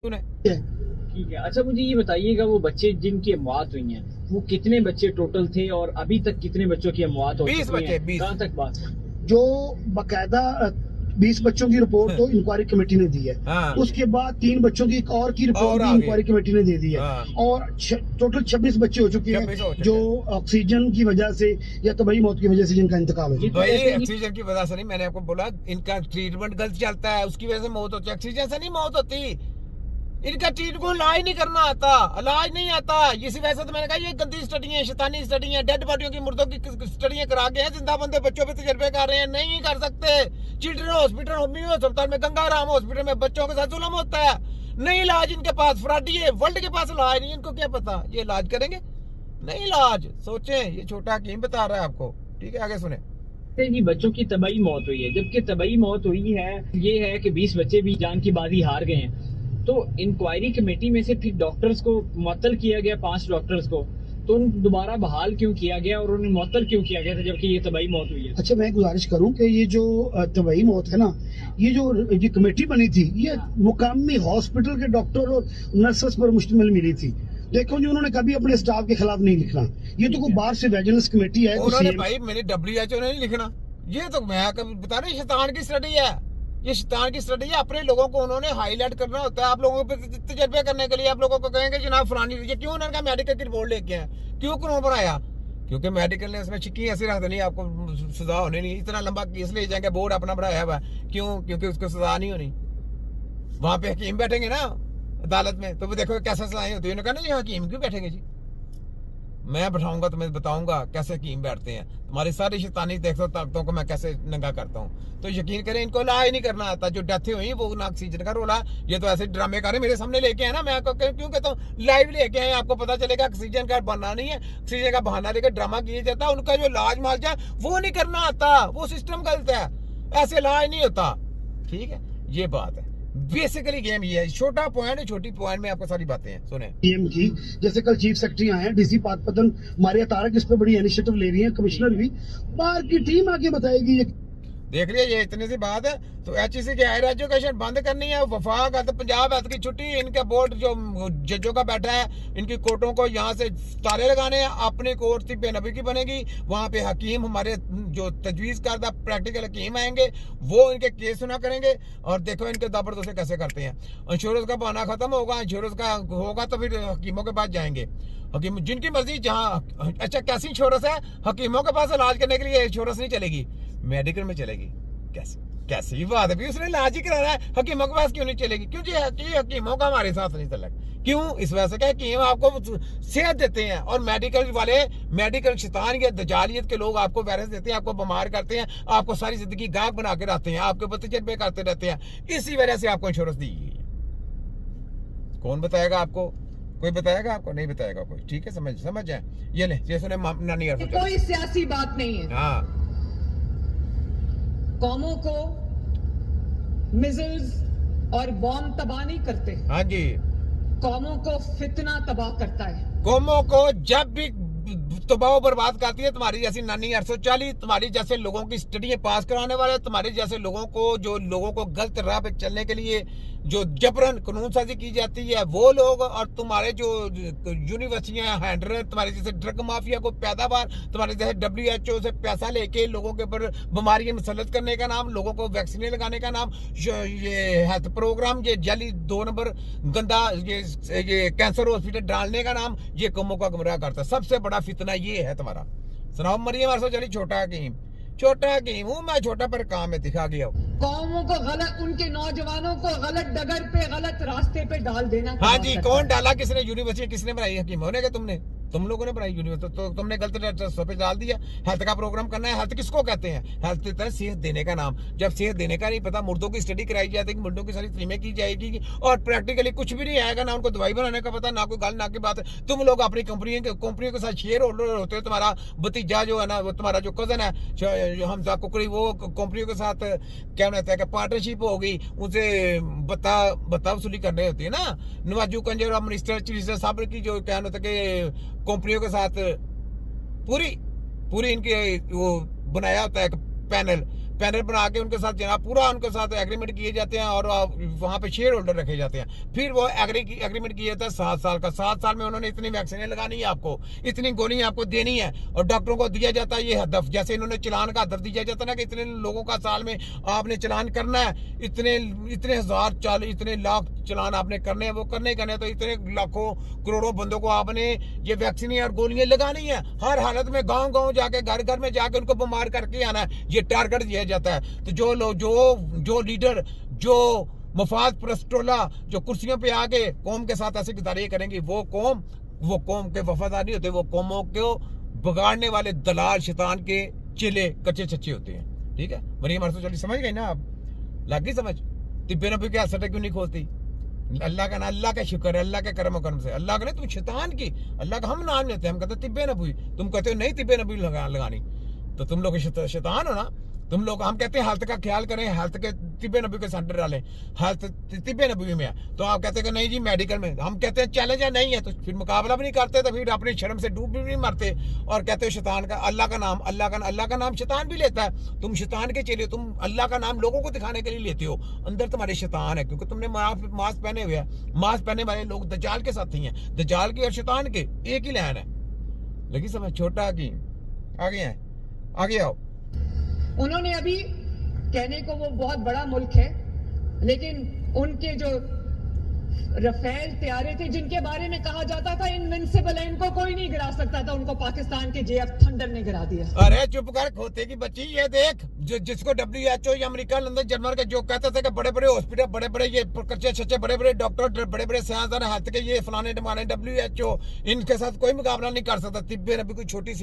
तूने ठीक है। अच्छा, मुझे ये बताइएगा, वो बच्चे जिनकी मौत हुई है, वो कितने बच्चे टोटल थे और अभी तक कितने बच्चों की मौत हो 20 चुकी बच्चे है? 20। कहाँ तक बात है? जो बकायदा 20 बच्चों की रिपोर्ट तो इंक्वायरी कमेटी ने दी है। हाँ। उसके बाद 3 बच्चों की एक और की रिपोर्ट और भी आगे। इंक्वायरी कमेटी ने दे दी है। हाँ। और टोटल 26 बच्चे हो चुके 26 हो हैं चुके जो हैं। ऑक्सीजन की वजह से या तबई मौत की वजह से जिनका इंतकाल हो ये चुका तो भाई ऐसे ही ऑक्सीजन की वजह से नहीं, मैंने आपको बोला इनका ट्रीटमेंट गलत चलता है, उसकी वजह से मौत होती है। ऑक्सीजन से नहीं मौत होती, इनका ट्रीटमेंट को इलाज नहीं करना आता, इलाज नहीं आता। इसी वजह से तो मैंने कहा ये गंदी स्टडी है, शैतानी स्टडी है, डेड बॉडियों की, मुर्दों की स्टडियां करा के हैं, जिंदा बंदे बच्चों पे तजर्बे कर रहे हैं। नहीं कर सकते। चिल्ड्रन हॉस्पिटल, होमी अस्पताल में, गंगाराम हॉस्पिटल में बच्चों के साथ जुल्म होता है। नहीं इलाज इनके पास, फ्रॉडी है, वर्ल्ड के पास इलाज नहीं, इनको क्या पता ये इलाज करेंगे? नहीं इलाज सोचे, ये छोटा हकीम बता रहा है आपको। ठीक है, आगे सुने। जी, बच्चों की तबाही मौत हुई है, जबकि तबाही मौत हुई है ये है कि 20 बच्चे भी जान की बाजी हार गए हैं। तो इंक्वायरी कमेटी में से फिर डॉक्टर्स को मुअत्तल किया गया, 5 डॉक्टर्स को, तो उन दोबारा बहाल क्यों किया गया और उन्हें मुअत्तल क्यों किया गया था जबकि ये तबाही मौत हुई है? अच्छा, मैं गुजारिश करूं कि ये जो तबई मौत है ना, ये जो कमेटी बनी थी, ये मुकामी हॉस्पिटल के डॉक्टर और नर्सेस पर मुश्तमिल मिली थी। देखो जी, उन्होंने कभी अपने स्टाफ के खिलाफ नहीं लिखना। ये तो कोई बाहर से विजिलेंस कमेटी है। उन्होंने भाई मेरे WHO ने नहीं लिखना, ये तो मैं कभी बता रही, शैतान की स्टडी है, ये शैतान की स्टडी है। अपने लोगों को उन्होंने हाईलाइट करना होता है, आप लोगों पे तजर्बे करने के लिए। आप लोगों को कहेंगे जनाब फलानी, ये क्यों उन्होंने मेडिकल की रिपोर्ट लेके आए, क्यों क्यों बनाया? क्योंकि मेडिकल ने उसमें चिक्की ऐसी रख देनी, आपको सजा होनी नहीं। इतना लंबा केस ले जाएंगे, बोर्ड अपना बढ़ाया हुआ, क्यों? क्योंकि उसको सजा नहीं होनी। वहां पे हकीम बैठेंगे ना अदालत में, तो वो देखो कैसे सजाएं होती है। उन्होंने कहा ना हकीम क्यों बैठेंगे जी, मैं बैठाऊंगा, तुम्हें बताऊंगा कैसे हकीम बैठते हैं। तुम्हारी सारी शैतानी देख सो ताकतों को मैं कैसे नंगा करता हूँ। तो यकीन करें, इनको इलाज नहीं करना आता। जो डेथ हुई वो ना ऑक्सीजन का रोला, ये तो ऐसे ड्रामे कर रहे मेरे सामने लेके आए ना। मैं आपको क्यों कहता हूँ लाइव लेके आए, आपको पता चलेगा ऑक्सीजन का बहाना नहीं है। ऑक्सीजन का बहाना लेकर ड्रामा किया जाता है। उनका जो इलाज मालजा वो नहीं करना आता, वो सिस्टम गलत है, ऐसे इलाज नहीं होता। ठीक है, ये बात है। बेसिकली गेम ये है, छोटा पॉइंट है, छोटी पॉइंट में आपको सारी बातें हैं। सुने पीएम की, जैसे कल चीफ सेक्रेटरी आए हैं, डीसी पाकपतन मारिया तारक इस पे बड़ी इनिशिएटिव ले रही है, कमिश्नर भी, बाहर की टीम आके बताएगी। ये देख लिया, ये इतनी सी बात है। तो HEC की हायर एजुकेशन बंद करनी है। वफाक है तो पंजाब है की छुट्टी, इनका बोर्ड जो जजों का बैठा है, इनकी कोर्टों को यहाँ से ताले लगाने हैं। अपनी कोर्ट बेनबी की बनेगी, वहां पे हकीम हमारे जो तजवीज करदा प्रैक्टिकल हकीम आएंगे, वो इनके केस सुना करेंगे। और देखो इनके जबरदस्ती कैसे करते हैं। इंश्योरेंस का बहाना खत्म होगा, इंश्योरेंस का होगा तो फिर हकीमों के पास जाएंगे। हकीम जिनकी मर्जी, जहाँ अच्छा कैसी इंश्योरेंस है, हकीमों के पास इलाज करने के लिए इंश्योरेंस नहीं चलेगी, मेडिकल में चलेगी। कैसे कैसी बात है भी, उसने इलाज ही कराना है, हकीमों के पास क्यों नहीं चलेगी? क्यों जी, हकीमों का हमारे साथ नहीं चलेगा। क्यों? इस वजह से क्या, हकीम आपको सेहत देते हैं, और मेडिकल वाले, मेडिकल शैतान या दजालियत के लोग आपको वायरस देते हैं, आपको बीमार करते हैं, आपको सारी जिंदगी गाहक बना के रखते हैं, आपके ऊपर तजर्बे करते रहते हैं। इसी वजह से आपको इंश्योरेंस दी गई है। कौन बताएगा आपको? कोई बताएगा आपको? नहीं बताएगा कोई। ठीक है, समझ जाए। ये ले, जैसे नानी कोई सियासी बात नहीं है। हाँ, कौमों को मिजल्स और बॉम्ब तबाह नहीं करते, हाँ जी, कौमों को फितना तबाह करता है। कौमों को जब भी तबाह बर्बाद करती है तुम्हारी जैसी नानी 840, तुम्हारी जैसे लोगों की स्टडियां पास कराने वाले, तुम्हारे जैसे लोगों को, जो लोगों को गलत राह पे चलने के लिए जो जबरन कानून साजी की जाती है, वो लोग, और तुम्हारे जो यूनिवर्सिटियां हैंडल है, तुम्हारे जैसे ड्रग माफिया को पैदावार, तुम्हारे जैसे WHO से पैसा लेके लोगों के ऊपर बीमारियां मुसल्लत करने का नाम, लोगों को वैक्सीन लगाने का नाम, ये हेल्थ प्रोग्राम, ये जाली 2 नंबर गंदा, ये कैंसर हॉस्पिटल डालने का नाम, ये कौमों का गुमराह करता है। सबसे बड़ा फितना ये है तुम्हारा। सुनाओ मरियम अरसो चली, छोटा हकीम हूँ मैं, छोटा पर काम में दिखा गया। कौमों को गलत, उनके नौजवानों को गलत डगर पे, गलत रास्ते पे डाल देना। हाँ जी, कौन डाला? किसने? यूनिवर्सिटी किसने बनाई? हकीम होने के तुम लोगों ने बनाई यूनिवर्सिटी, तो तुमने गलत रास्ते पे डाल दिया। हेल्थ का प्रोग्राम करना है। हेल्थ किसको कहते हैं? हेल्थ कहते हैं सेहत देने का नाम। जब सेहत देने का नहीं पता, मुर्दों की स्टडी कराई जाती है, मुर्दों की सारी फिल्में की जाएगी, और प्रैक्टिकली कुछ भी नहीं आएगा, ना उनको दवाई बनाने का पता, ना कोई गल ना की बात। तुम लोग अपनी कंपनियों के साथ शेयर होल्डर होते हो। तुम्हारा भतीजा जो है ना, वो तुम्हारा जो कजन है हमजा कुकड़ी, वो कंपनियों के साथ क्या कहता है कि पार्टनरशिप होगी, उनसे बता वसूली करने होती है ना। नवाजू कंजर और मिनिस्टर चिलिस्टर साहब की जो क्या होता है कि कंपनियों के साथ पूरी इनके वो बनाया होता है पैनल, पैनल बना के उनके साथ जनाब पूरा उनके साथ एग्रीमेंट किए जाते हैं और वहाँ पे शेयर होल्डर रखे जाते हैं। फिर वो एग्रीमेंट किया जाता है 7 साल का। 7 साल में उन्होंने इतनी वैक्सीनें लगानी है आपको, इतनी गोलियां आपको देनी है और डॉक्टरों को दिया जाता है ये हदफ, जैसे इन्होंने चलान का हदफ दिया जाता है ना कि इतने लोगों का साल में आपने चलान करना है, इतने हजार इतने लाख चलान आपने करने हैं, वो करने तो इतने लाखों करोड़ों बंदों को आपने ये वैक्सीन और गोलियां लगानी है। हर हालत में गांव जाके घर में जाके उनको बीमार करके आना है, ये टारगेट दिया जाता है। तो जो लोग जो लीडर जो मफाद परस्तोला जो कुर्सियों पे आके कौम के साथ ऐसे गद्दारी करेंगी, वो कौम के वफादार नहीं होते, वो कौमों को बिगाड़ने वाले दलाल शैतान के चेले कच्चे छच्चे होते हैं। ठीक है, मरियम अरसो चली समझ गई ना आप, लग गई समझ। तिब्बे नबी के असर क्यों नहीं खोलती? अल्लाह का ना, अल्लाह का शुक्र है, अल्लाह के करम से। अल्लाह का नहीं, तुम शैतान की, अल्लाह का हम नाम लेते हैं, हम कहते हैं तिब्बे नबी, तुम कहते हो नहीं तिब्बे नबी लगानी, तो तुम लोग शैतान हो ना तुम लोग। हम कहते हैं हेल्थ का ख्याल करें, हेल्थ के तिब्बे नबी के सेंटर डालें, हेल्थ तिब्बे नबी में है, तो आप कहते हैं कि नहीं जी मेडिकल में। हम कहते हैं चैलेंज है, नहीं है तो फिर मुकाबला भी नहीं करते, तो फिर अपनी शर्म से डूब भी नहीं मरते और कहते हो शैतान का अल्लाह का नाम शैतान भी लेता है। तुम शैतान के चेले, तुम अल्लाह का नाम लोगों को दिखाने के लिए लेते हो, अंदर तुम्हारे शैतान है, क्योंकि तुमने मास्क पहने हुए हैं। मास्क पहने वाले लोग दज्जाल के साथी हैं, दज्जाल के और शैतान के एक ही लाइन है। लगी समझ? छोटा की आगे आओ। उन्होंने अभी कहने को वो बहुत बड़ा मुल्क है, लेकिन उनके जो रफेल तैयारे थे जिनके बारे में कहा जाता था इनविंसिबल है, इनको कोई नहीं गिरा सकता था, उनको पाकिस्तान के जेएफ थंडर ने गिरा दिया। अरे चुप कर खोते की बच्ची, ये देख जिसको WHO या अमेरिका लंदन जर्मन के जो कहते थे कि बड़े बड़े हॉस्पिटल, बड़े बड़े ये कच्चे छच्चे बड़े बड़े डॉक्टर, बड़े बड़े साइंसदान हेल्थ के ये फलाने डमाने WHO, इनके साथ कोई मुकाबला नहीं कर सकता। तिब्बे नबी कोई छोटी सी